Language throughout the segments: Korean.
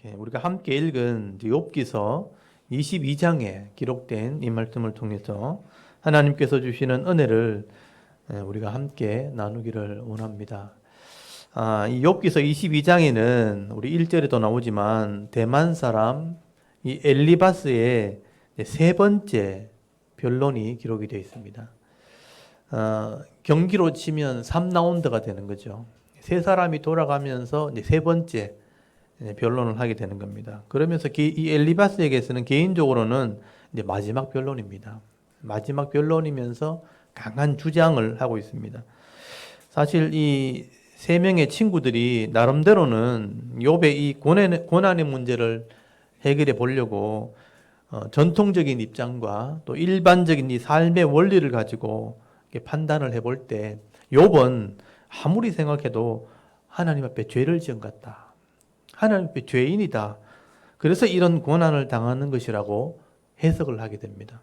우리가 함께 읽은 욥기서 22장에 기록된 이 말씀을 통해서 하나님께서 주시는 은혜를 우리가 함께 나누기를 원합니다. 이 욥기서 22장에는 우리 1절에도 나오지만 대만 사람 이 엘리바스의 세 번째 변론이 기록이 되어 있습니다. 경기로 치면 3라운드가 되는 거죠. 세 사람이 돌아가면서 이제 세 번째 변론을 하게 되는 겁니다. 그러면서 이 엘리바스에게서는 개인적으로는 이제 마지막 변론입니다. 마지막 변론이면서 강한 주장을 하고 있습니다. 사실 이 세 명의 친구들이 나름대로는 욥의 이 고난의 문제를 해결해 보려고 전통적인 입장과 또 일반적인 이 삶의 원리를 가지고 판단을 해볼 때 욥은 아무리 생각해도 하나님 앞에 죄를 지은 것 같다. 하나님 앞에 죄인이다. 그래서 이런 고난을 당하는 것이라고 해석을 하게 됩니다.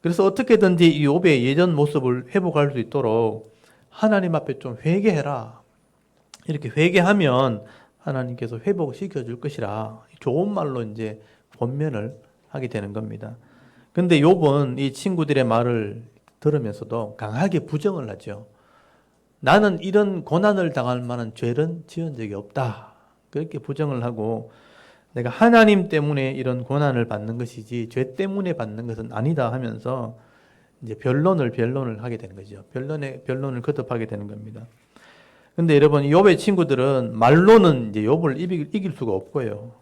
그래서 어떻게든지 이 욥의 예전 모습을 회복할 수 있도록 하나님 앞에 좀 회개해라. 이렇게 회개하면 하나님께서 회복시켜 줄 것이라 좋은 말로 이제 권면을 하게 되는 겁니다. 근데 욥은 이 친구들의 말을 들으면서도 강하게 부정을 하죠. 나는 이런 고난을 당할 만한 죄는 지은 적이 없다. 그렇게 부정을 하고 내가 하나님 때문에 이런 고난을 받는 것이지 죄 때문에 받는 것은 아니다 하면서 이제 변론을 하게 되는 거죠. 변론을 거듭하게 되는 겁니다. 근데 여러분, 욥의 친구들은 말로는 이제 욥을 이길 수가 없고요.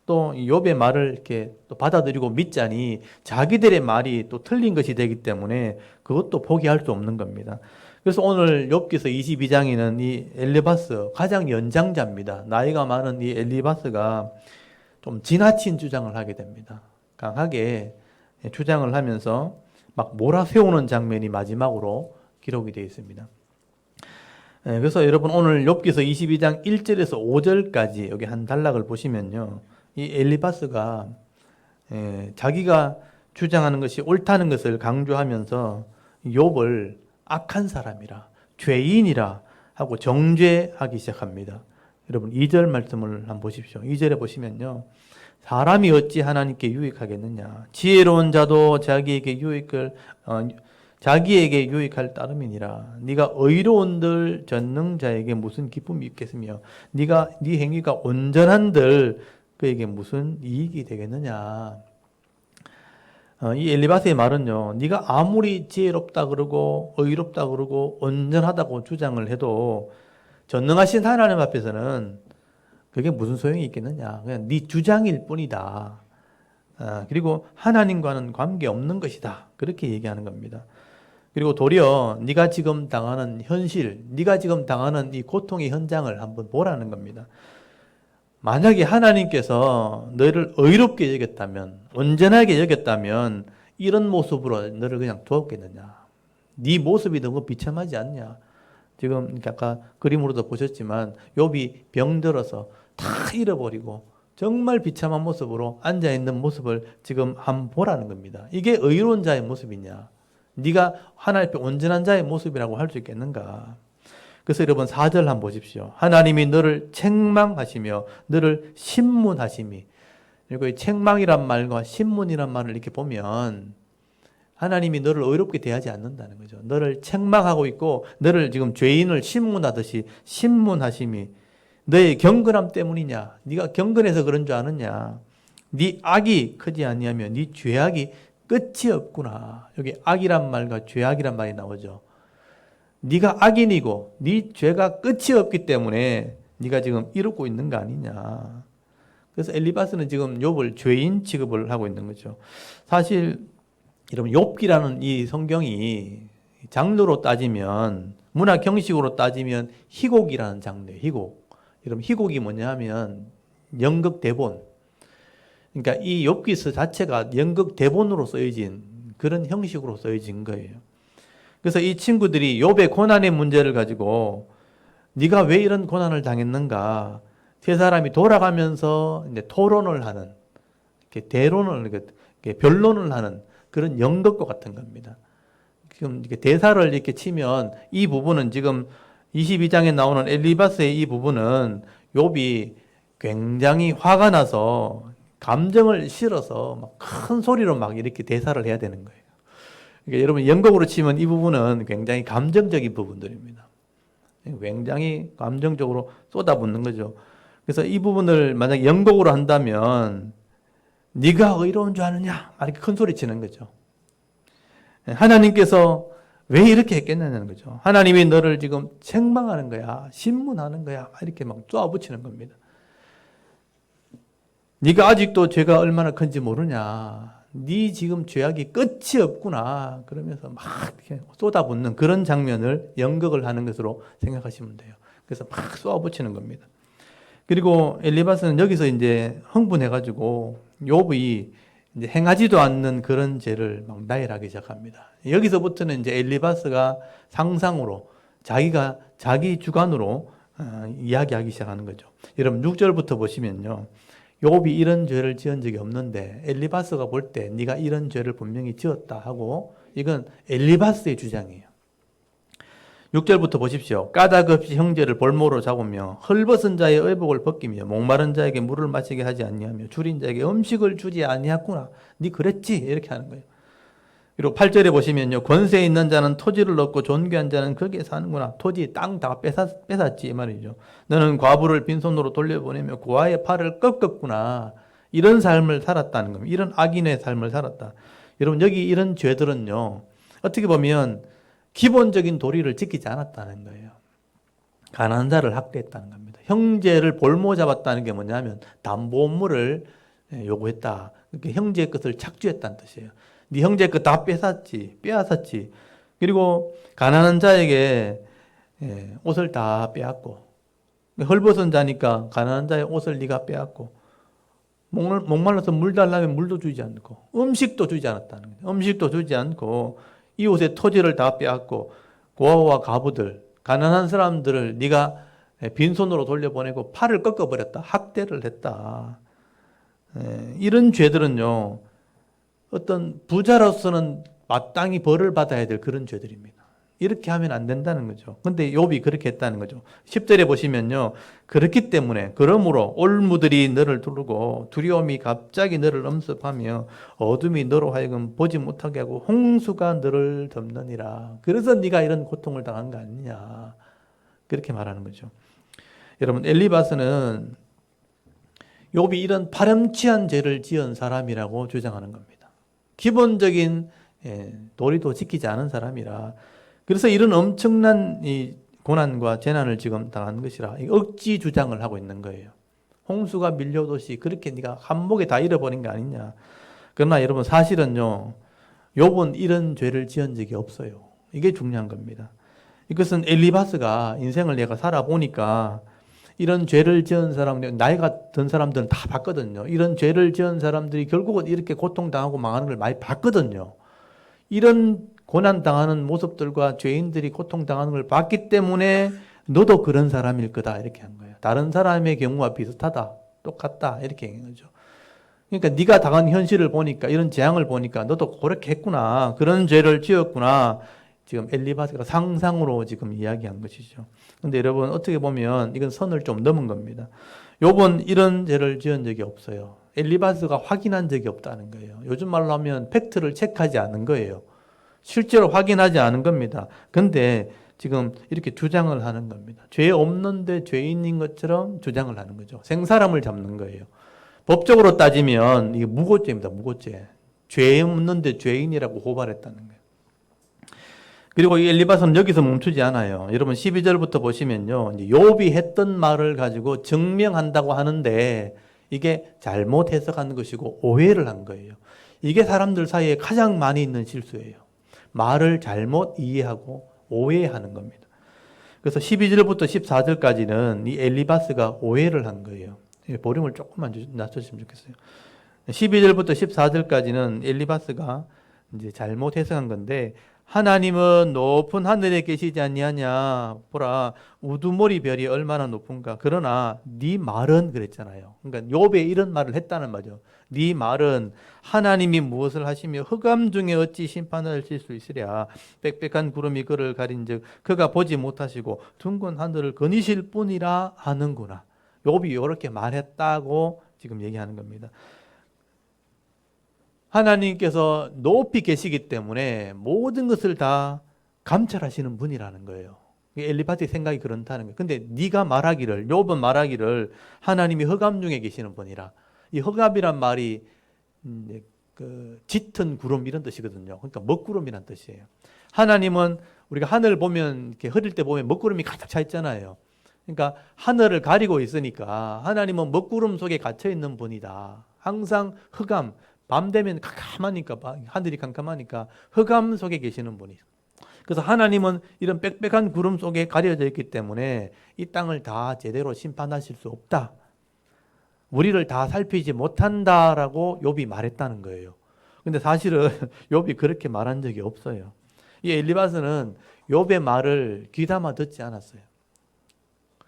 또 욥의 말을 이렇게 또 받아들이고 믿자니 자기들의 말이 또 틀린 것이 되기 때문에 그것도 포기할 수 없는 겁니다. 그래서 오늘 욥기서 22장에는 이 엘리바스 가장 연장자입니다. 나이가 많은 이 엘리바스가 좀 지나친 주장을 하게 됩니다. 강하게 주장을 하면서 막 몰아세우는 장면이 마지막으로 기록이 되어 있습니다. 그래서 여러분 오늘 욥기서 22장 1절에서 5절까지 여기 한 단락을 보시면요. 이 엘리바스가 자기가 주장하는 것이 옳다는 것을 강조하면서 욥을 악한 사람이라 죄인이라 하고 정죄하기 시작합니다. 여러분 2절 말씀을 한번 보십시오. 2절에 보시면요. 사람이 어찌 하나님께 유익하겠느냐. 지혜로운 자도 자기에게 유익할 따름이니라. 네가 의로운들 전능자에게 무슨 기쁨이 있겠으며 네 행위가 온전한들 그에게 무슨 이익이 되겠느냐. 이 엘리바스의 말은요. 네가 아무리 지혜롭다 그러고 의롭다 그러고 온전하다고 주장을 해도 전능하신 하나님 앞에서는 그게 무슨 소용이 있겠느냐. 그냥 네 주장일 뿐이다. 그리고 하나님과는 관계없는 것이다. 그렇게 얘기하는 겁니다. 그리고 도리어 네가 지금 당하는 현실, 네가 지금 당하는 이 고통의 현장을 한번 보라는 겁니다. 만약에 하나님께서 너를 의롭게 여겼다면, 온전하게 여겼다면 이런 모습으로 너를 그냥 두었겠느냐. 네 모습이 너무 비참하지 않냐. 지금 아까 그림으로도 보셨지만 욥이 병들어서 다 잃어버리고 정말 비참한 모습으로 앉아있는 모습을 지금 한번 보라는 겁니다. 이게 의로운 자의 모습이냐. 네가 하나님 앞에 온전한 자의 모습이라고 할 수 있겠는가. 그래서 여러분 4절 한번 보십시오. 하나님이 너를 책망하시며 너를 신문하심이. 그리고 이 책망이란 말과 신문이란 말을 이렇게 보면 하나님이 너를 의롭게 대하지 않는다는 거죠. 너를 책망하고 있고 너를 지금 죄인을 신문하듯이 신문하심이 너의 경건함 때문이냐. 네가 경건해서 그런 줄 아느냐. 네 악이 크지 아니하며 네 죄악이 끝이 없구나. 여기 악이란 말과 죄악이란 말이 나오죠. 네가 악인이고 네 죄가 끝이 없기 때문에 네가 지금 이루고 있는 거 아니냐. 그래서 엘리바스는 지금 욥을 죄인 취급을 하고 있는 거죠. 사실 여러분 욥기라는 이 성경이 장르로 따지면 문학 형식으로 따지면 희곡이라는 장르예요. 희곡. 여러분 희곡이 뭐냐 하면 연극 대본. 그러니까 이 욥기서 자체가 연극 대본으로 쓰여진 그런 형식으로 쓰여진 거예요. 그래서 이 친구들이 욥의 고난의 문제를 가지고 네가 왜 이런 고난을 당했는가 세 사람이 돌아가면서 이제 토론을 하는 변론을 하는 그런 연극과 같은 겁니다. 지금 이렇게 대사를 이렇게 치면 이 부분은 지금 22장에 나오는 엘리바스의 이 부분은 욥이 굉장히 화가 나서 감정을 실어서 막 큰 소리로 막 이렇게 대사를 해야 되는 거예요. 그러니까 여러분 연극으로 치면 이 부분은 굉장히 감정적인 부분들입니다. 굉장히 감정적으로 쏟아붓는 거죠. 그래서 이 부분을 만약에 연극으로 한다면 네가 의로운 줄 아느냐 이렇게 큰 소리 치는 거죠. 하나님께서 왜 이렇게 했겠냐는 거죠. 하나님이 너를 지금 책망하는 거야, 신문하는 거야 이렇게 막 쏘아붙이는 겁니다. 네가 아직도 죄가 얼마나 큰지 모르냐, 네 지금 죄악이 끝이 없구나 그러면서 막 이렇게 쏟아붓는 그런 장면을 연극을 하는 것으로 생각하시면 돼요. 그래서 막 쏘아붙이는 겁니다. 그리고 엘리바스는 여기서 이제 흥분해가지고 욥이 이제 행하지도 않는 그런 죄를 막 나열하기 시작합니다. 여기서부터는 이제 엘리바스가 상상으로 자기가 자기 주관으로 이야기하기 시작하는 거죠. 여러분 6절부터 보시면요, 욥이 이런 죄를 지은 적이 없는데 엘리바스가 볼 때 네가 이런 죄를 분명히 지었다 하고, 이건 엘리바스의 주장이에요. 6절부터 보십시오. 까닭 없이 형제를 볼모로 잡으며 헐벗은 자의 의복을 벗기며 목마른 자에게 물을 마시게 하지 아니하며 줄인 자에게 음식을 주지 아니했구나. 네 그랬지? 이렇게 하는 거예요. 그리고 8절에 보시면요, 권세 있는 자는 토지를 얻고 존귀한 자는 거기에 사는구나. 토지 땅 다 뺏었지 이 말이죠. 너는 과부를 빈손으로 돌려보내며 고아의 팔을 꺾었구나. 이런 삶을 살았다는 겁니다. 이런 악인의 삶을 살았다. 여러분 여기 이런 죄들은요, 어떻게 보면 기본적인 도리를 지키지 않았다는 거예요. 가난한 자를 학대했다는 겁니다. 형제를 볼모 잡았다는 게 뭐냐면 담보물을 요구했다. 그러니까 형제의 것을 착취했다는 뜻이에요. 네 형제 것 다 빼앗았지. 그리고 가난한 자에게 옷을 다 빼앗고, 헐벗은 자니까 가난한 자의 옷을 네가 빼앗고, 목말라서 물 달라면 물도 주지 않고, 음식도 주지 않았다는 거예요. 음식도 주지 않고 이웃의 토지를 다 빼앗고, 고아와 과부들, 가난한 사람들을 네가 빈손으로 돌려보내고 팔을 꺾어버렸다. 학대를 했다. 이런 죄들은요, 어떤 부자로서는 마땅히 벌을 받아야 될 그런 죄들입니다. 이렇게 하면 안 된다는 거죠. 근데 욥이 그렇게 했다는 거죠. 10절에 보시면요, 그렇기 때문에 그러므로 올무들이 너를 두르고 두려움이 갑자기 너를 엄습하며 어둠이 너로 하여금 보지 못하게 하고 홍수가 너를 덮느니라. 그래서 네가 이런 고통을 당한 거 아니냐, 그렇게 말하는 거죠. 여러분 엘리바스는 욥이 이런 파렴치한 죄를 지은 사람이라고 주장하는 겁니다. 기본적인 도리도 지키지 않은 사람이라, 그래서 이런 엄청난 이 고난과 재난을 지금 당한 것이라 억지 주장을 하고 있는 거예요. 홍수가 밀려오듯이 그렇게 네가 한목에 다 잃어버린 거 아니냐. 그러나 여러분 사실은요, 욥은 이런 죄를 지은 적이 없어요. 이게 중요한 겁니다. 이것은 엘리바스가 인생을 내가 살아보니까 이런 죄를 지은 사람, 나이가 든 사람들은 다 봤거든요. 이런 죄를 지은 사람들이 결국은 이렇게 고통당하고 망하는 걸 많이 봤거든요. 이런 고난당하는 모습들과 죄인들이 고통당하는 걸 봤기 때문에 너도 그런 사람일 거다 이렇게 한 거예요. 다른 사람의 경우와 비슷하다, 똑같다 이렇게 얘기한 거죠. 그러니까 네가 당한 현실을 보니까, 이런 재앙을 보니까 너도 그렇게 했구나, 그런 죄를 지었구나, 지금 엘리바스가 상상으로 지금 이야기한 것이죠. 근데 여러분 어떻게 보면 이건 선을 좀 넘은 겁니다. 욥은 이런 죄를 지은 적이 없어요. 엘리바스가 확인한 적이 없다는 거예요. 요즘 말로 하면 팩트를 체크하지 않은 거예요. 실제로 확인하지 않은 겁니다. 근데 지금 이렇게 주장을 하는 겁니다. 죄 없는데 죄인인 것처럼 주장을 하는 거죠. 생사람을 잡는 거예요. 법적으로 따지면 이게 무고죄입니다. 무고죄. 죄 없는데 죄인이라고 고발했다는 거예요. 그리고 이 엘리바스는 여기서 멈추지 않아요. 여러분 12절부터 보시면요, 이제 욥이 했던 말을 가지고 증명한다고 하는데 이게 잘못 해석한 것이고 오해를 한 거예요. 이게 사람들 사이에 가장 많이 있는 실수예요. 말을 잘못 이해하고 오해하는 겁니다. 그래서 12절부터 14절까지는 이 엘리바스가 오해를 한 거예요. 볼륨을 조금만 낮춰주시면 좋겠어요. 12절부터 14절까지는 엘리바스가 이제 잘못 해석한 건데, 하나님은 높은 하늘에 계시지 아니하냐, 보라 우두머리 별이 얼마나 높은가. 그러나 네 말은, 그랬잖아요. 그러니까 욥에 이런 말을 했다는 말이죠. 네 말은 하나님이 무엇을 하시며 흑암 중에 어찌 심판을 하실 수 있으랴. 빽빽한 구름이 그를 가린즉 그가 보지 못하시고 둥근 하늘을 거니실 뿐이라 하는구나. 욥이 이렇게 말했다고 지금 얘기하는 겁니다. 하나님께서 높이 계시기 때문에 모든 것을 다 감찰하시는 분이라는 거예요. 엘리바스의 생각이 그렇다는 거예요. 근데 네가 말하기를, 욥은 말하기를 하나님이 흑암 중에 계시는 분이라. 이 흑암이란 말이 그 짙은 구름 이런 뜻이거든요. 그러니까 먹구름이란 뜻이에요. 하나님은 우리가 하늘 보면 이렇게 흐릴 때 보면 먹구름이 가득 차 있잖아요. 그러니까 하늘을 가리고 있으니까 하나님은 먹구름 속에 갇혀 있는 분이다. 항상 흑암, 밤 되면 캄캄하니까, 하늘이 캄캄하니까 흑암 속에 계시는 분이. 그래서 하나님은 이런 빽빽한 구름 속에 가려져 있기 때문에 이 땅을 다 제대로 심판하실 수 없다. 우리를 다 살피지 못한다라고 욥이 말했다는 거예요. 근데 사실은 욥이 그렇게 말한 적이 없어요. 이 엘리바스는 욥의 말을 귀담아 듣지 않았어요.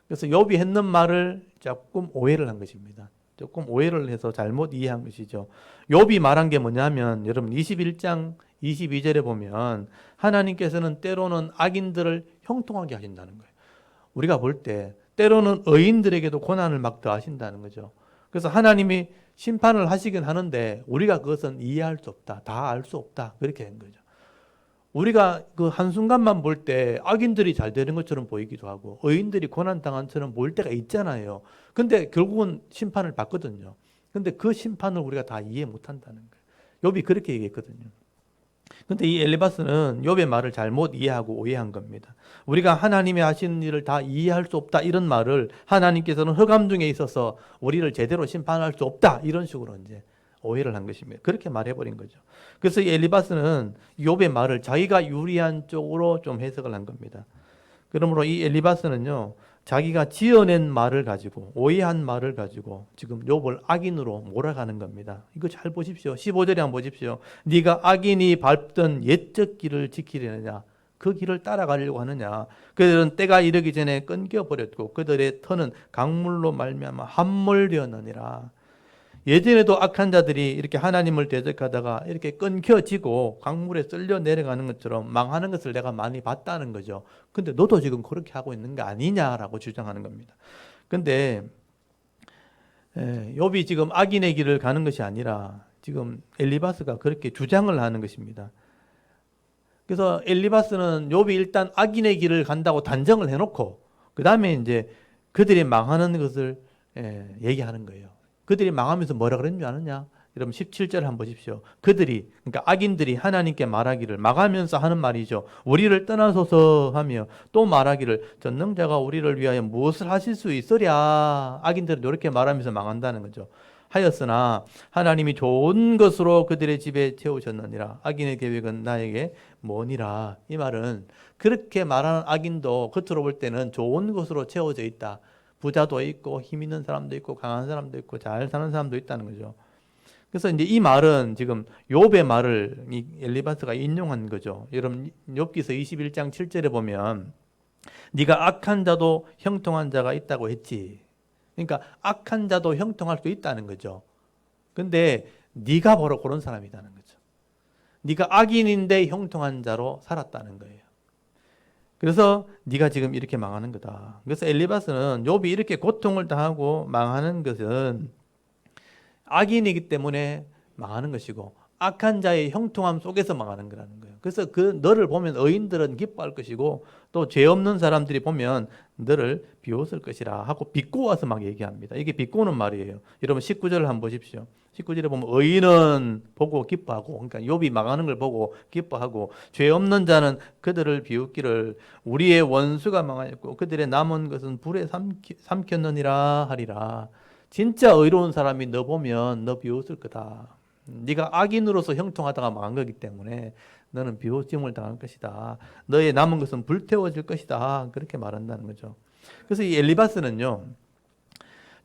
그래서 욥이 했는 말을 조금 오해를 한 것입니다. 조금 오해를 해서 잘못 이해한 것이죠. 욥이 말한 게 뭐냐면 여러분 21장 22절에 보면 하나님께서는 때로는 악인들을 형통하게 하신다는 거예요. 우리가 볼 때 때로는 의인들에게도 고난을 막 더하신다는 거죠. 그래서 하나님이 심판을 하시긴 하는데 우리가 그것은 이해할 수 없다. 다 알 수 없다. 그렇게 된 거죠. 우리가 그 한순간만 볼 때 악인들이 잘 되는 것처럼 보이기도 하고 의인들이 고난당한 것처럼 보일 때가 있잖아요. 근데 결국은 심판을 받거든요. 근데 그 심판을 우리가 다 이해 못한다는 거예요. 욥이 그렇게 얘기했거든요. 근데 이 엘리바스는 욥의 말을 잘못 이해하고 오해한 겁니다. 우리가 하나님이 하시는 일을 다 이해할 수 없다 이런 말을 하나님께서는 흑암 중에 있어서 우리를 제대로 심판할 수 없다 이런 식으로 이제 오해를 한 것입니다. 그렇게 말해버린 거죠. 그래서 이 엘리바스는 욥의 말을 자기가 유리한 쪽으로 좀 해석을 한 겁니다. 그러므로 이 엘리바스는요, 자기가 지어낸 말을 가지고 오해한 말을 가지고 지금 욥을 악인으로 몰아가는 겁니다. 이거 잘 보십시오. 15절에 한번 보십시오. 네가 악인이 밟던 옛적 길을 지키려느냐, 그 길을 따라가려고 하느냐. 그들은 때가 이르기 전에 끊겨버렸고 그들의 터는 강물로 말미암아 함몰되었느니라. 예전에도 악한 자들이 이렇게 하나님을 대적하다가 이렇게 끊겨지고 강물에 쓸려 내려가는 것처럼 망하는 것을 내가 많이 봤다는 거죠. 근데 너도 지금 그렇게 하고 있는 거 아니냐라고 주장하는 겁니다. 근데 욥이 지금 악인의 길을 가는 것이 아니라 지금 엘리바스가 그렇게 주장을 하는 것입니다. 그래서 엘리바스는 욥이 일단 악인의 길을 간다고 단정을 해놓고 그 다음에 이제 그들이 망하는 것을 얘기하는 거예요. 그들이 망하면서 뭐라 그랬는 줄 아느냐? 여러분 17절 한번 보십시오. 그들이, 그러니까 악인들이 하나님께 말하기를, 망하면서 하는 말이죠. 우리를 떠나소서 하며 또 말하기를 전능자가 우리를 위하여 무엇을 하실 수 있으랴. 악인들은 이렇게 말하면서 망한다는 거죠. 하였으나 하나님이 좋은 것으로 그들의 집에 채우셨느니라. 악인의 계획은 나에게 뭐니라. 이 말은 그렇게 말하는 악인도 겉으로 볼 때는 좋은 것으로 채워져 있다. 부자도 있고 힘 있는 사람도 있고 강한 사람도 있고 잘 사는 사람도 있다는 거죠. 그래서 이제 이 말은 지금 욥의 말을 이 엘리바스가 인용한 거죠. 여러분 욥기서 21장 7절에 보면 네가 악한 자도 형통한 자가 있다고 했지. 그러니까 악한 자도 형통할 수 있다는 거죠. 근데 네가 바로 그런 사람이라는 거죠. 네가 악인인데 형통한 자로 살았다는 거예요. 그래서 네가 지금 이렇게 망하는 거다. 그래서 엘리바스는 욥이 이렇게 고통을 당하고 망하는 것은 악인이기 때문에 망하는 것이고 악한 자의 형통함 속에서 망하는 거라는 거예요. 그래서 그 너를 보면 의인들은 기뻐할 것이고 또 죄 없는 사람들이 보면 너를 비웃을 것이라 하고 비꼬아서 막 얘기합니다. 이게 비꼬는 말이에요. 여러분 19절을 한번 보십시오. 19절에 보면 의인은 보고 기뻐하고, 그러니까 욥이 망하는 걸 보고 기뻐하고, 죄 없는 자는 그들을 비웃기를 우리의 원수가 망하였고 그들의 남은 것은 불에 삼켰느니라 하리라. 진짜 의로운 사람이 너 보면 너 비웃을 거다. 네가 악인으로서 형통하다가 망한 거기 때문에 너는 비웃음을 당할 것이다. 너의 남은 것은 불태워질 것이다. 그렇게 말한다는 거죠. 그래서 이 엘리바스는요,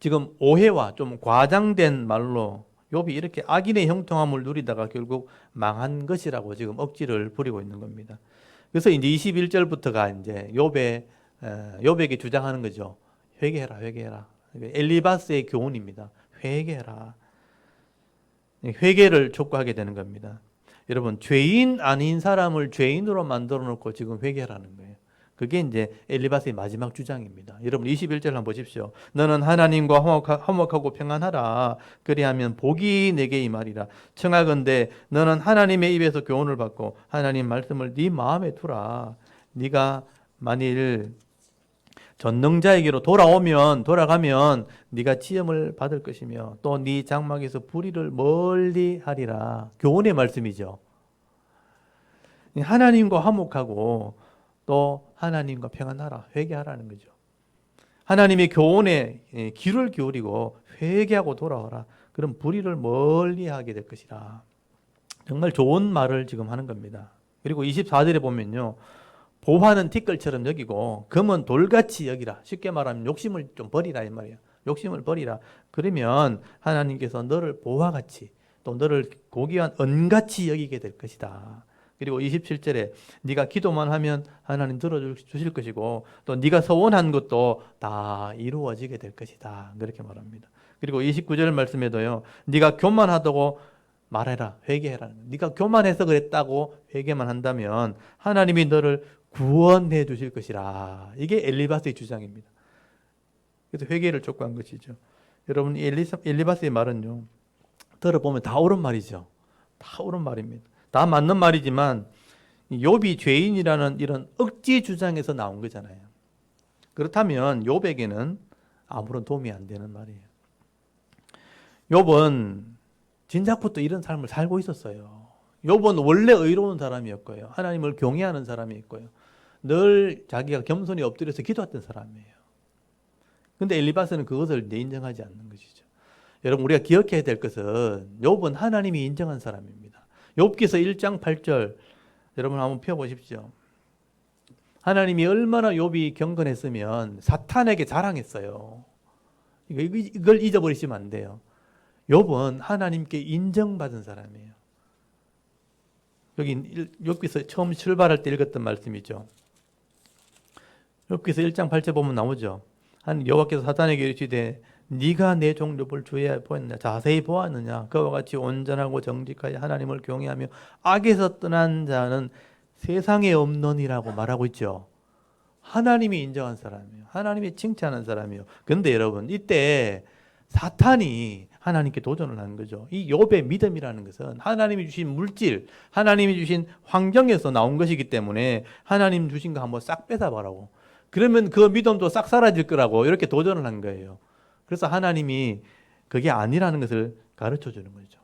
지금 오해와 좀 과장된 말로 욥이 이렇게 악인의 형통함을 누리다가 결국 망한 것이라고 지금 억지를 부리고 있는 겁니다. 그래서 이제 21절부터가 이제 욥에게 주장하는 거죠. 회개해라, 회개해라. 엘리바스의 교훈입니다. 회개해라. 회개를 촉구하게 되는 겁니다. 여러분, 죄인 아닌 사람을 죄인으로 만들어 놓고 지금 회개하라는 거예요. 그게 이제 엘리바스의 마지막 주장입니다. 여러분 21절 한번 보십시오. 너는 하나님과 화목하고 평안하라. 그리하면 복이 내게 임하리라. 청하건대 너는 하나님의 입에서 교훈을 받고 하나님 말씀을 네 마음에 두라. 네가 만일 전능자에게로 돌아가면 네가 시험을 받을 것이며 또 네 장막에서 불의를 멀리 하리라. 교훈의 말씀이죠. 하나님과 화목하고 또 하나님과 평안하라. 회개하라는 거죠. 하나님의 교훈에 귀를 기울이고 회개하고 돌아와라. 그럼 불의를 멀리 하게 될 것이라. 정말 좋은 말을 지금 하는 겁니다. 그리고 24절에 보면요. 보화는 티끌처럼 여기고 금은 돌같이 여기라. 쉽게 말하면 욕심을 좀 버리라 이 말이야. 욕심을 버리라. 그러면 하나님께서 너를 보화같이 또 너를 고귀한 은같이 여기게 될 것이다. 그리고 27절에 네가 기도만 하면 하나님 들어주실 것이고 또 네가 소원한 것도 다 이루어지게 될 것이다. 그렇게 말합니다. 그리고 29절 말씀에도요. 네가 교만하다고 말해라. 회개해라. 네가 교만해서 그랬다고 회개만 한다면 하나님이 너를 구원해 주실 것이라. 이게 엘리바스의 주장입니다. 그래서 회개를 촉구한 것이죠. 여러분 엘리바스의 말은요. 들어보면 다 옳은 말이죠. 다 옳은 말입니다. 다 맞는 말이지만 욥이 죄인이라는 이런 억지 주장에서 나온 거잖아요. 그렇다면 욥에게는 아무런 도움이 안 되는 말이에요. 욥은 진작부터 이런 삶을 살고 있었어요. 욥은 원래 의로운 사람이었고요. 하나님을 경외하는 사람이었고요. 늘 자기가 겸손히 엎드려서 기도했던 사람이에요. 그런데 엘리바스는 그것을 인정하지 않는 것이죠. 여러분 우리가 기억해야 될 것은 욥은 하나님이 인정한 사람입니다. 욥기서 1장 8절 여러분 한번 펴보십시오. 하나님이 얼마나 욥이 경건했으면 사탄에게 자랑했어요. 이걸 잊어버리시면 안 돼요. 욥은 하나님께 인정받은 사람이에요. 여기 욥기서 처음 출발할 때 읽었던 말씀이죠. 욥기서 1장 8절 보면 나오죠. 한 여호와께서 사탄에게 이르시되 네가 내 종 욥을 주의하여 보았느냐 자세히 보았느냐 그와 같이 온전하고 정직하여 하나님을 경외하며 악에서 떠난 자는 세상에 없느니라고 말하고 있죠. 하나님이 인정한 사람이에요. 하나님이 칭찬한 사람이에요. 그런데 여러분 이때 사탄이 하나님께 도전을 하는 거죠. 이 욥의 믿음이라는 것은 하나님이 주신 물질, 하나님이 주신 환경에서 나온 것이기 때문에 하나님 주신 거 한번 싹 뺏어봐라고. 그러면 그 믿음도 싹 사라질 거라고 이렇게 도전을 한 거예요. 그래서 하나님이 그게 아니라는 것을 가르쳐 주는 거죠.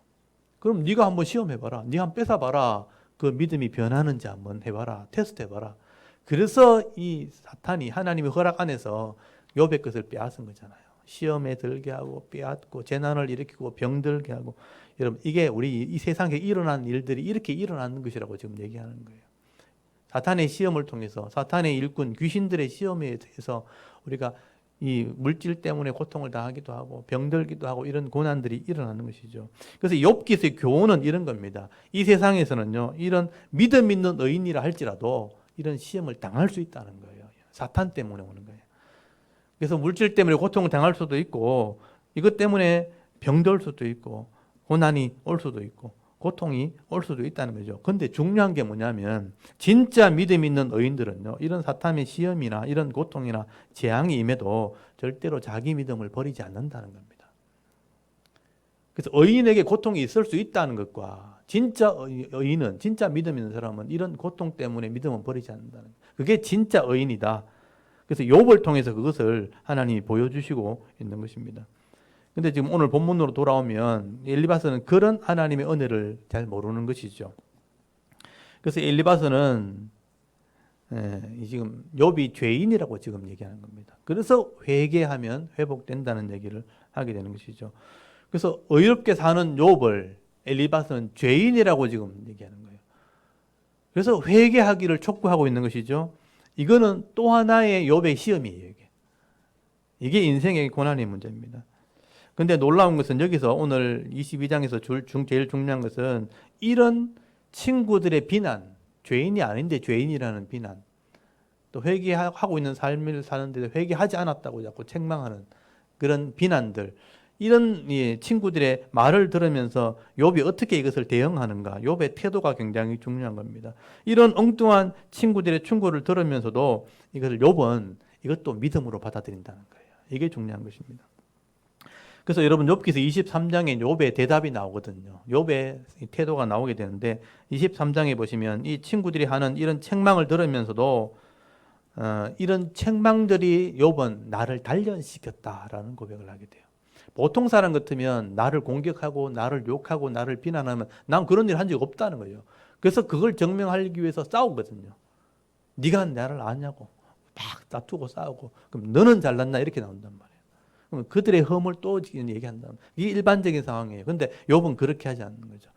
그럼 네가 한번 시험해봐라. 네가 한번 뺏어봐라. 그 믿음이 변하는지 한번 해봐라. 테스트해봐라. 그래서 이 사탄이 하나님의 허락 안에서 욥의 것을 빼앗은 거잖아요. 시험에 들게 하고 빼앗고 재난을 일으키고 병들게 하고 여러분 이게 우리 이 세상에 일어난 일들이 이렇게 일어나는 것이라고 지금 얘기하는 거예요. 사탄의 시험을 통해서 사탄의 일꾼 귀신들의 시험에 대해서 우리가 이 물질 때문에 고통을 당하기도 하고 병들기도 하고 이런 고난들이 일어나는 것이죠. 그래서 욥기서의 교훈은 이런 겁니다. 이 세상에서는요 이런 믿음 있는 의인이라 할지라도 이런 시험을 당할 수 있다는 거예요. 사탄 때문에 오는 거예요. 그래서 물질 때문에 고통을 당할 수도 있고 이것 때문에 병들 수도 있고 고난이 올 수도 있고 고통이 올 수도 있다는 거죠. 그런데 중요한 게 뭐냐면 진짜 믿음 있는 의인들은요 이런 사탄의 시험이나 이런 고통이나 재앙이 임해도 절대로 자기 믿음을 버리지 않는다는 겁니다. 그래서 의인에게 고통이 있을 수 있다는 것과 진짜 의인은 진짜 믿음 있는 사람은 이런 고통 때문에 믿음을 버리지 않는다는 거예요. 그게 진짜 의인이다. 그래서 욥을 통해서 그것을 하나님이 보여주시고 있는 것입니다. 근데 지금 오늘 본문으로 돌아오면 엘리바스는 그런 하나님의 은혜를 잘 모르는 것이죠. 그래서 엘리바스는 지금 욥이 죄인이라고 지금 얘기하는 겁니다. 그래서 회개하면 회복된다는 얘기를 하게 되는 것이죠. 그래서 의롭게 사는 욥을 엘리바스는 죄인이라고 지금 얘기하는 거예요. 그래서 회개하기를 촉구하고 있는 것이죠. 이거는 또 하나의 욥의 시험이에요. 이게 인생의 고난의 문제입니다. 근데 놀라운 것은 여기서 오늘 22장에서 제일 중요한 것은 이런 친구들의 비난, 죄인이 아닌데 죄인이라는 비난, 또 회개하고 있는 삶을 사는데 회개하지 않았다고 자꾸 책망하는 그런 비난들, 이런 친구들의 말을 들으면서 욥이 어떻게 이것을 대응하는가, 욥의 태도가 굉장히 중요한 겁니다. 이런 엉뚱한 친구들의 충고를 들으면서도 이것을 욥은 이것도 믿음으로 받아들인다는 거예요. 이게 중요한 것입니다. 그래서 여러분 욥기서 23장에 욥의 대답이 나오거든요. 욥의 태도가 나오게 되는데 23장에 보시면 이 친구들이 하는 이런 책망을 들으면서도 이런 책망들이 욥은 나를 단련시켰다라는 고백을 하게 돼요. 보통 사람 같으면 나를 공격하고 나를 욕하고 나를 비난하면 난 그런 일 한 적 없다는 거예요. 그래서 그걸 증명하기 위해서 싸우거든요. 네가 나를 아냐고 막 다투고 싸우고 그럼 너는 잘났나 이렇게 나온단 말이에요. 그럼 그들의 허물 또 얘기한다. 이게 일반적인 상황이에요. 근데 욥은 그렇게 하지 않는 거죠.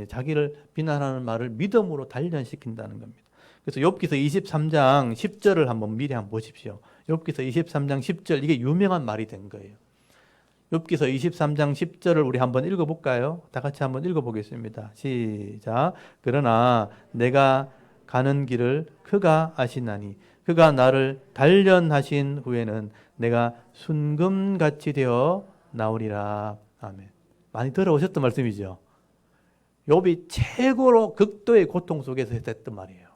자기를 비난하는 말을 믿음으로 단련시킨다는 겁니다. 그래서 욥기서 23장 10절을 미리 한번 보십시오. 욥기서 23장 10절 이게 유명한 말이 된 거예요. 욥기서 23장 10절을 우리 한번 읽어볼까요? 다 같이 한번 읽어보겠습니다. 시작. 그러나 내가 가는 길을 그가 아시나니 그가 나를 단련하신 후에는 내가 순금같이 되어 나오리라. 아멘. 많이 들어오셨던 말씀이죠. 욥이 최고로 극도의 고통 속에서 했던 말이에요.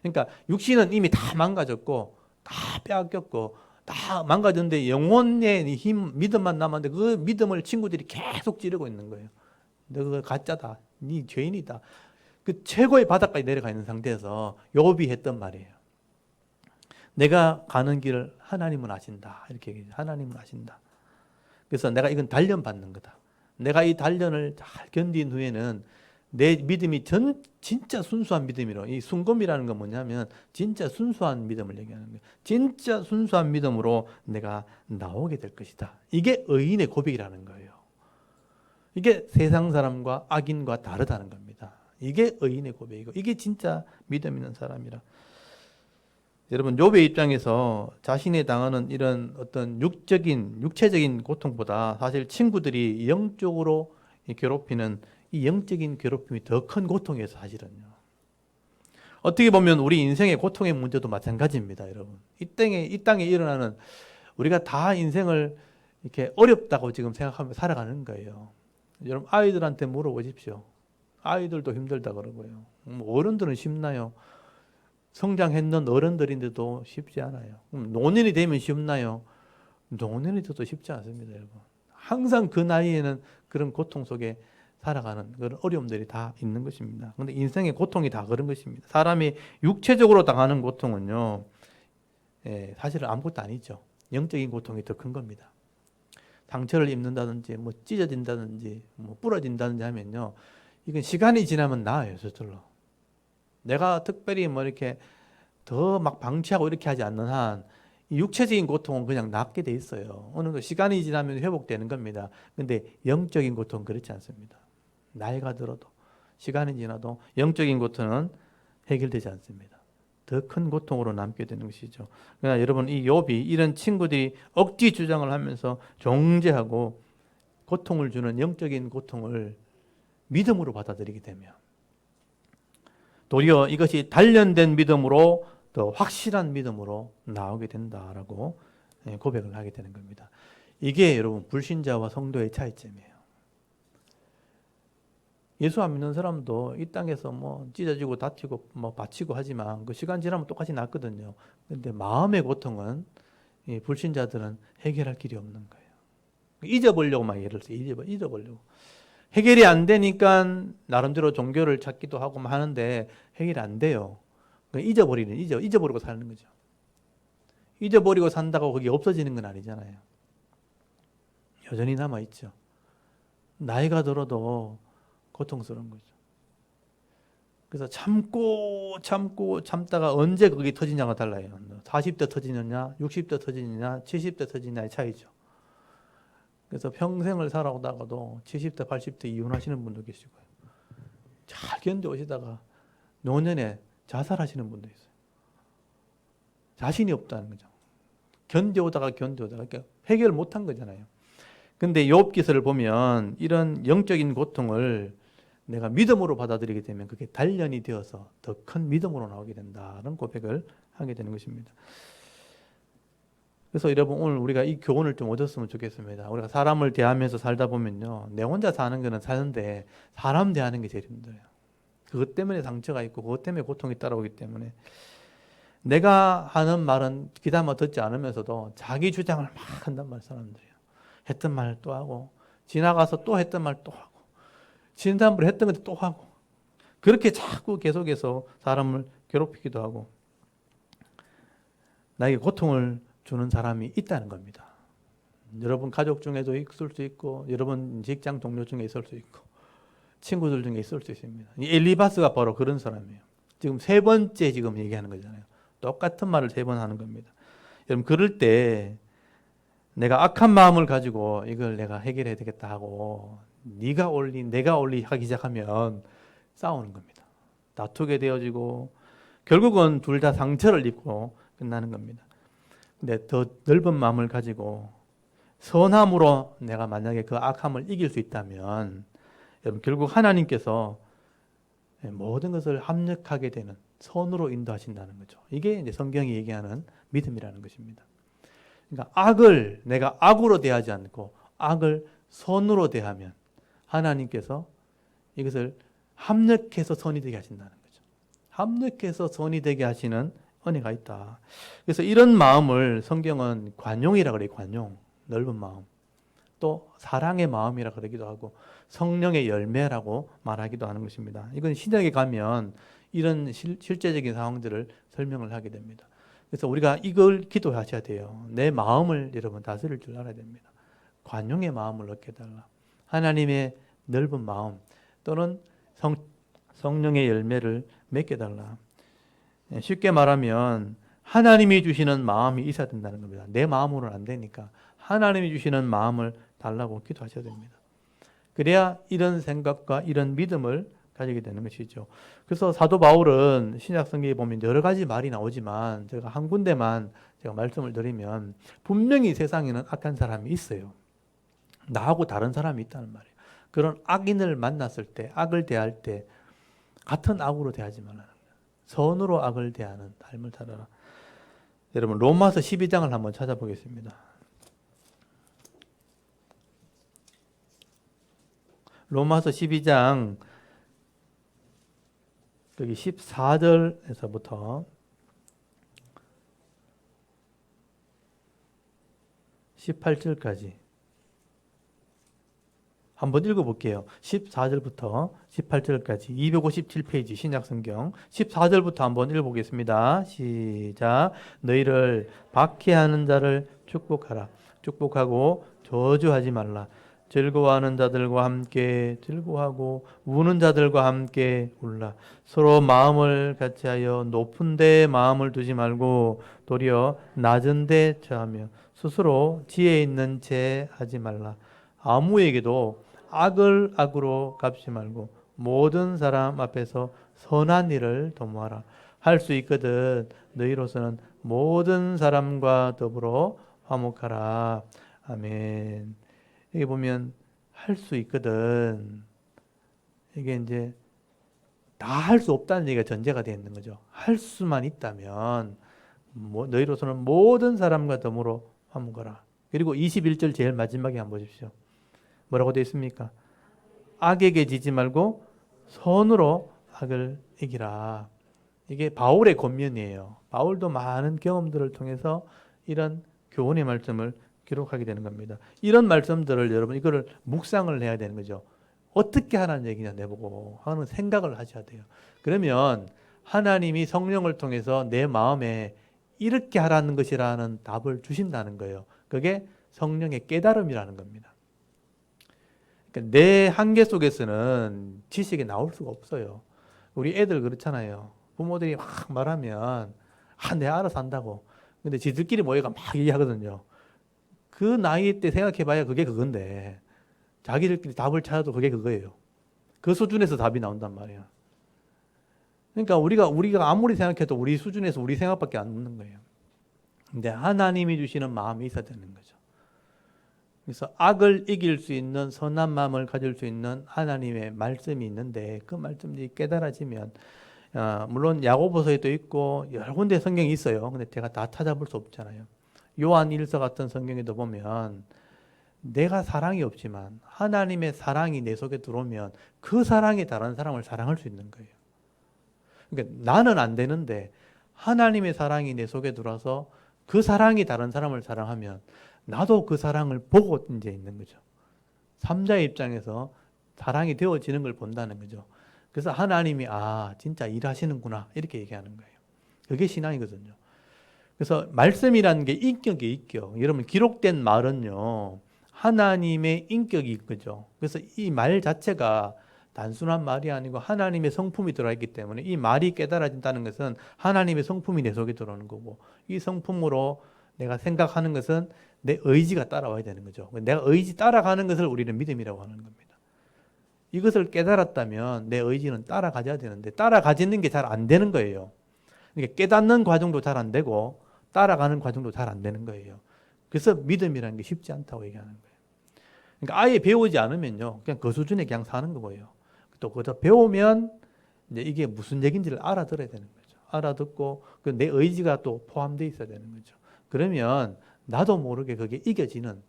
그러니까 육신은 이미 다 망가졌고 다 빼앗겼고 다 망가졌는데 영혼의 힘, 믿음만 남았는데 그 믿음을 친구들이 계속 찌르고 있는 거예요. 너 그거 가짜다. 네 죄인이다. 그 최고의 바닥까지 내려가 있는 상태에서 욥이 했던 말이에요. 내가 가는 길을 하나님은 아신다. 이렇게 얘기해요. 하나님은 아신다. 그래서 내가 이건 단련받는 거다. 내가 이 단련을 잘 견딘 후에는 내 믿음이 진짜 순수한 믿음이로, 이 순금이라는 건 뭐냐면 진짜 순수한 믿음을 얘기하는 거예요. 진짜 순수한 믿음으로 내가 나오게 될 것이다. 이게 의인의 고백이라는 거예요. 이게 세상 사람과 악인과 다르다는 겁니다. 이게 의인의 고백이고 이게 진짜 믿음 있는 사람이라. 여러분 욥의 입장에서 자신이 당하는 이런 어떤 육체적인 고통보다 사실 친구들이 영적으로 괴롭히는 이 영적인 괴롭힘이 더 큰 고통이에요, 사실은요. 어떻게 보면 우리 인생의 고통의 문제도 마찬가지입니다, 여러분. 이 땅에 일어나는 우리가 다 인생을 이렇게 어렵다고 지금 생각하며 살아가는 거예요. 여러분 아이들한테 물어보십시오. 아이들도 힘들다 그러고요. 어른들은 쉽나요? 성장했는 어른들인데도 쉽지 않아요. 노년이 되면 쉽나요? 노년이 돼도 쉽지 않습니다, 여러분. 항상 그 나이에는 그런 고통 속에 살아가는 그런 어려움들이 다 있는 것입니다. 그런데 인생의 고통이 다 그런 것입니다. 사람이 육체적으로 당하는 고통은요, 사실은 아무것도 아니죠. 영적인 고통이 더 큰 겁니다. 상처를 입는다든지, 찢어진다든지, 부러진다든지 하면요, 이건 시간이 지나면 나아요, 저절로. 내가 특별히 이렇게 더 막 방치하고 이렇게 하지 않는 한, 이 육체적인 고통은 그냥 낫게 돼 있어요. 어느 정도 시간이 지나면 회복되는 겁니다. 근데 영적인 고통은 그렇지 않습니다. 나이가 들어도, 시간이 지나도 영적인 고통은 해결되지 않습니다. 더 큰 고통으로 남게 되는 것이죠. 그러나 여러분 이 욥이 이런 친구들이 억지 주장을 하면서 정죄하고 고통을 주는 영적인 고통을 믿음으로 받아들이게 되면 도리어 이것이 단련된 믿음으로 더 확실한 믿음으로 나오게 된다라고 고백을 하게 되는 겁니다. 이게 여러분 불신자와 성도의 차이점이에요. 예수 안 믿는 사람도 이 땅에서 찢어지고 다치고 바치고 하지만 그 시간 지나면 똑같이 낫거든요. 근데 마음의 고통은 이 불신자들은 해결할 길이 없는 거예요. 잊어보려고 막 예를 들어서 잊어보려고. 해결이 안 되니까 나름대로 종교를 찾기도 하고 하는데 해결이 안 돼요. 잊어버리고 사는 거죠. 잊어버리고 산다고 그게 없어지는 건 아니잖아요. 여전히 남아있죠. 나이가 들어도 고통스러운 거죠. 그래서 참다가 언제 그게 터지냐가 달라요. 40대 터지느냐, 60대 터지느냐, 70대 터지느냐의 차이죠. 그래서 평생을 살아오다가도 70대, 80대 이혼하시는 분도 계시고요. 잘 견뎌오시다가 노년에 자살하시는 분도 있어요. 자신이 없다는 거죠. 견뎌오다가 그러니까 해결을 못한 거잖아요. 근데 욥기서를 보면 이런 영적인 고통을 내가 믿음으로 받아들이게 되면 그게 단련이 되어서 더 큰 믿음으로 나오게 된다는 고백을 하게 되는 것입니다. 그래서 여러분 오늘 우리가 이 교훈을 좀 얻었으면 좋겠습니다. 우리가 사람을 대하면서 살다 보면요, 내 혼자 사는 거는 사는데 사람 대하는 게 제일 힘들어요. 그것 때문에 상처가 있고 그것 때문에 고통이 따라오기 때문에 내가 하는 말은 귀담아 듣지 않으면서도 자기 주장을 막 한단 말이에요. 사람들이요. 했던 말 또 하고 지나가서 또 했던 말 또 하고 지난번에 했던 것도 또 하고 그렇게 자꾸 계속해서 사람을 괴롭히기도 하고 나에게 고통을 주는 사람이 있다는 겁니다. 여러분 가족 중에도 있을 수 있고 여러분 직장 동료 중에 있을 수 있고 친구들 중에 있을 수 있습니다. 이 엘리바스가 바로 그런 사람이에요. 지금 세 번째 지금 얘기하는 거잖아요. 똑같은 말을 세 번 하는 겁니다. 여러분 그럴 때 내가 악한 마음을 가지고 이걸 내가 해결해야 되겠다 하고 네가 올리 내가 올리 하기 시작하면 싸우는 겁니다. 다투게 되어지고 결국은 둘 다 상처를 입고 끝나는 겁니다. 근데 더 넓은 마음을 가지고 선함으로 내가 만약에 그 악함을 이길 수 있다면 여러분 결국 하나님께서 모든 것을 합력하게 되는 선으로 인도하신다는 거죠. 이게 이제 성경이 얘기하는 믿음이라는 것입니다. 그러니까 악을 내가 악으로 대하지 않고 악을 선으로 대하면 하나님께서 이것을 합력해서 선이 되게 하신다는 거죠. 합력해서 선이 되게 하시는 은혜가 있다. 그래서 이런 마음을 성경은 관용이라고 그래요. 관용, 넓은 마음. 또 사랑의 마음이라 그러기도 하고 성령의 열매라고 말하기도 하는 것입니다. 이건 신약에 가면 이런 실제적인 상황들을 설명을 하게 됩니다. 그래서 우리가 이걸 기도하셔야 돼요. 내 마음을 여러분 다스릴 줄 알아야 됩니다. 관용의 마음을 얻게 해달라. 하나님의 넓은 마음 또는 성령의 열매를 맺게 해달라. 쉽게 말하면 하나님이 주시는 마음이 있어야 된다는 겁니다. 내 마음으로는 안 되니까 하나님이 주시는 마음을 달라고 기도하셔야 됩니다. 그래야 이런 생각과 이런 믿음을 가지게 되는 것이죠. 그래서 사도 바울은 신약 성경에 보면 여러 가지 말이 나오지만 제가 한 군데만 제가 말씀을 드리면 분명히 세상에는 악한 사람이 있어요. 나하고 다른 사람이 있다는 말이에요. 그런 악인을 만났을 때, 악을 대할 때 같은 악으로 대하지 말라는 거예요. 선으로 악을 대하는 삶을 살아라. 여러분 로마서 12장을 한번 찾아보겠습니다. 로마서 12장 여기 14절에서부터 18절까지 한번 읽어볼게요. 14절부터 18절까지 257페이지 신약성경 14절부터 한번 읽어보겠습니다. 시작. 너희를 박해하는 자를 축복하라. 축복하고 저주하지 말라. 즐거워하는 자들과 함께 즐거워하고 우는 자들과 함께 울라. 서로 마음을 같이하여 높은 데에 마음을 두지 말고 도리어 낮은 데에 처하며 스스로 지혜 있는 채 하지 말라. 아무에게도 악을 악으로 갚지 말고 모든 사람 앞에서 선한 일을 도모하라. 할 수 있거든 너희로서는 모든 사람과 더불어 화목하라. 아멘. 여기 보면 할 수 있거든. 이게 이제 다 할 수 없다는 얘기가 전제가 되어 있는 거죠. 할 수만 있다면 너희로서는 모든 사람과 더불어 화목하라. 그리고 21절 제일 마지막에 한번 보십시오. 뭐라고 되어 있습니까? 악에게 지지 말고 선으로 악을 이기라. 이게 바울의 권면이에요. 바울도 많은 경험들을 통해서 이런 교훈의 말씀을 기록하게 되는 겁니다. 이런 말씀들을 여러분 이거를 묵상을 해야 되는 거죠. 어떻게 하라는 얘기냐 내보고 하는 생각을 하셔야 돼요. 그러면 하나님이 성령을 통해서 내 마음에 이렇게 하라는 것이라는 답을 주신다는 거예요. 그게 성령의 깨달음이라는 겁니다. 그러니까 내 한계 속에서는 지식이 나올 수가 없어요. 우리 애들 그렇잖아요. 부모들이 막 말하면 내가 알아서 한다고. 근데 지들끼리 모여가 막 얘기하거든요. 그 나이 때 생각해봐야 그게 그건데 자기들끼리 답을 찾아도 그게 그거예요. 그 수준에서 답이 나온단 말이야. 그러니까 우리가 아무리 생각해도 우리 수준에서 우리 생각밖에 안 넣는 거예요. 근데 하나님이 주시는 마음이 있어야 되는 거죠. 그래서 악을 이길 수 있는 선한 마음을 가질 수 있는 하나님의 말씀이 있는데 그 말씀이 깨달아지면 물론 야고보서에도 있고 여러 군데 성경이 있어요. 근데 제가 다 찾아볼 수 없잖아요. 요한 1서 같은 성경에도 보면 내가 사랑이 없지만 하나님의 사랑이 내 속에 들어오면 그 사랑이 다른 사람을 사랑할 수 있는 거예요. 그러니까 나는 안 되는데 하나님의 사랑이 내 속에 들어와서 그 사랑이 다른 사람을 사랑하면 나도 그 사랑을 보고 이제 있는 거죠. 3자의 입장에서 사랑이 되어지는 걸 본다는 거죠. 그래서 하나님이 진짜 일하시는구나 이렇게 얘기하는 거예요. 그게 신앙이거든요. 그래서 말씀이라는 게 인격이 인격. 여러분 기록된 말은요. 하나님의 인격이 거죠. 그래서 이 말 자체가 단순한 말이 아니고 하나님의 성품이 들어있기 때문에 이 말이 깨달아진다는 것은 하나님의 성품이 내 속에 들어오는 거고 이 성품으로 내가 생각하는 것은 내 의지가 따라와야 되는 거죠. 내가 의지 따라가는 것을 우리는 믿음이라고 하는 겁니다. 이것을 깨달았다면 내 의지는 따라가져야 되는데 따라가지는 게 잘 안 되는 거예요. 그러니까 깨닫는 과정도 잘 안 되고 따라가는 과정도 잘 안 되는 거예요. 그래서 믿음이라는 게 쉽지 않다고 얘기하는 거예요. 그러니까 아예 배우지 않으면요, 그냥 그 수준에 그냥 사는 거고요. 또 그저 배우면 이제 이게 무슨 얘기인지를 알아들어야 되는 거죠. 알아듣고 내 의지가 또 포함되어 있어야 되는 거죠. 그러면 나도 모르게 그게 이겨지는,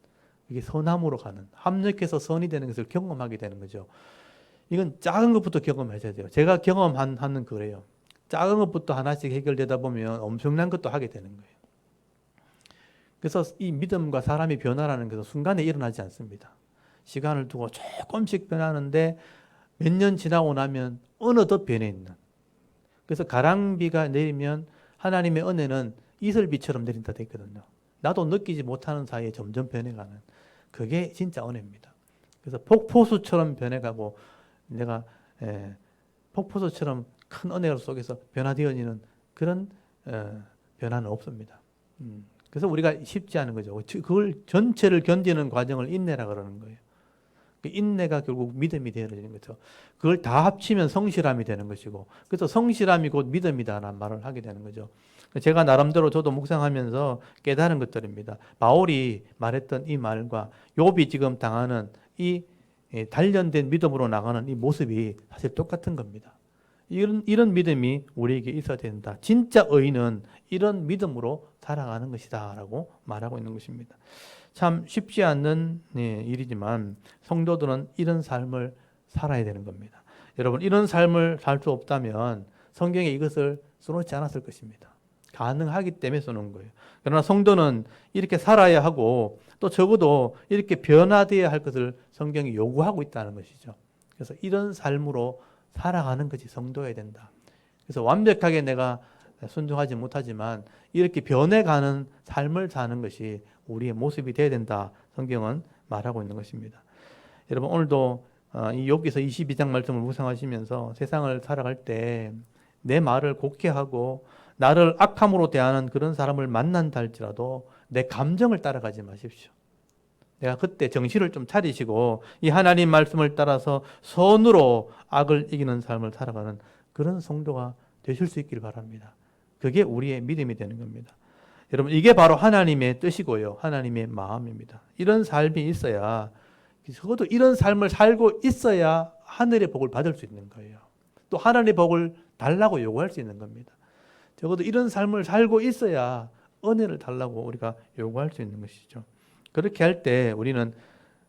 이게 선함으로 가는, 합력해서 선이 되는 것을 경험하게 되는 거죠. 이건 작은 것부터 경험하셔야 돼요. 제가 경험하는 그래요. 작은 것부터 하나씩 해결되다 보면 엄청난 것도 하게 되는 거예요. 그래서 이 믿음과 사람의 변화라는 것은 순간에 일어나지 않습니다. 시간을 두고 조금씩 변하는데 몇 년 지나고 나면 어느덧 변해 있는. 그래서 가랑비가 내리면 하나님의 은혜는 이슬비처럼 내린다 돼 있거든요. 나도 느끼지 못하는 사이에 점점 변해가는. 그게 진짜 은혜입니다. 그래서 폭포수처럼 변해가고 내가 폭포수처럼 큰 은혜 속에서 변화되어지는 그런 변화는 없습니다. 그래서 우리가 쉽지 않은 거죠. 그걸 전체를 견디는 과정을 인내라 그러는 거예요. 인내가 결국 믿음이 되어지는 거죠. 그걸 다 합치면 성실함이 되는 것이고, 그래서 성실함이 곧 믿음이다라는 말을 하게 되는 거죠. 제가 나름대로 저도 묵상하면서 깨달은 것들입니다. 바울이 말했던 이 말과 욥이 지금 당하는 이 단련된 믿음으로 나가는 이 모습이 사실 똑같은 겁니다. 이런 믿음이 우리에게 있어야 된다. 진짜 의인은 이런 믿음으로 살아가는 것이다 라고 말하고 있는 것입니다. 참 쉽지 않는 일이지만 성도들은 이런 삶을 살아야 되는 겁니다. 여러분, 이런 삶을 살 수 없다면 성경에 이것을 써놓지 않았을 것입니다. 가능하기 때문에 써놓은 거예요. 그러나 성도는 이렇게 살아야 하고 또 적어도 이렇게 변화되어야 할 것을 성경이 요구하고 있다는 것이죠. 그래서 이런 삶으로 살아가는 것이 성도여야 된다. 그래서 완벽하게 내가 순종하지 못하지만 이렇게 변해가는 삶을 사는 것이 우리의 모습이 되어야 된다. 성경은 말하고 있는 것입니다. 여러분 오늘도 이 욥기서 22장 말씀을 묵상하시면서 세상을 살아갈 때 내 말을 곱게 하고 나를 악함으로 대하는 그런 사람을 만난다 할지라도 내 감정을 따라가지 마십시오. 내가 그때 정신을 좀 차리시고 이 하나님 말씀을 따라서 선으로 악을 이기는 삶을 살아가는 그런 성도가 되실 수 있길 바랍니다. 그게 우리의 믿음이 되는 겁니다. 여러분 이게 바로 하나님의 뜻이고요. 하나님의 마음입니다. 이런 삶이 있어야, 적어도 이런 삶을 살고 있어야 하늘의 복을 받을 수 있는 거예요. 또 하나님의 복을 달라고 요구할 수 있는 겁니다. 적어도 이런 삶을 살고 있어야 은혜를 달라고 우리가 요구할 수 있는 것이죠. 그렇게 할 때 우리는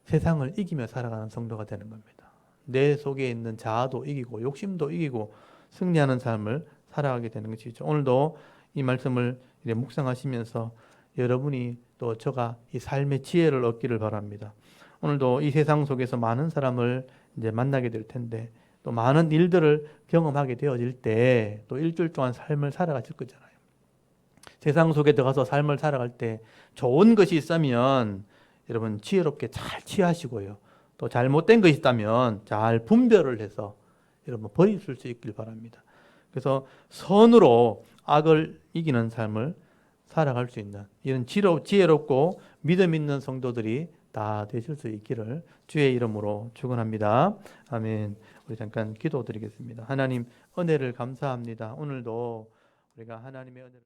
세상을 이기며 살아가는 성도가 되는 겁니다. 내 속에 있는 자아도 이기고 욕심도 이기고 승리하는 삶을 살아가게 되는 것이죠. 오늘도 이 말씀을 묵상하시면서 여러분이 또 저가 이 삶의 지혜를 얻기를 바랍니다. 오늘도 이 세상 속에서 많은 사람을 이제 만나게 될 텐데 또 많은 일들을 경험하게 되어질 때 또 일주일 동안 삶을 살아가실 거잖아요. 세상 속에 들어가서 삶을 살아갈 때 좋은 것이 있으면 여러분 지혜롭게 잘 취하시고요. 또 잘못된 것이 있다면 잘 분별을 해서 여러분 버리실 수 있길 바랍니다. 그래서 선으로 악을 이기는 삶을 살아갈 수 있는 이런 지혜롭고 믿음 있는 성도들이 다 되실 수 있기를 주의 이름으로 축원합니다. 아멘. 우리 잠깐 기도드리겠습니다. 하나님 은혜를 감사합니다. 오늘도 우리가 하나님의 은혜를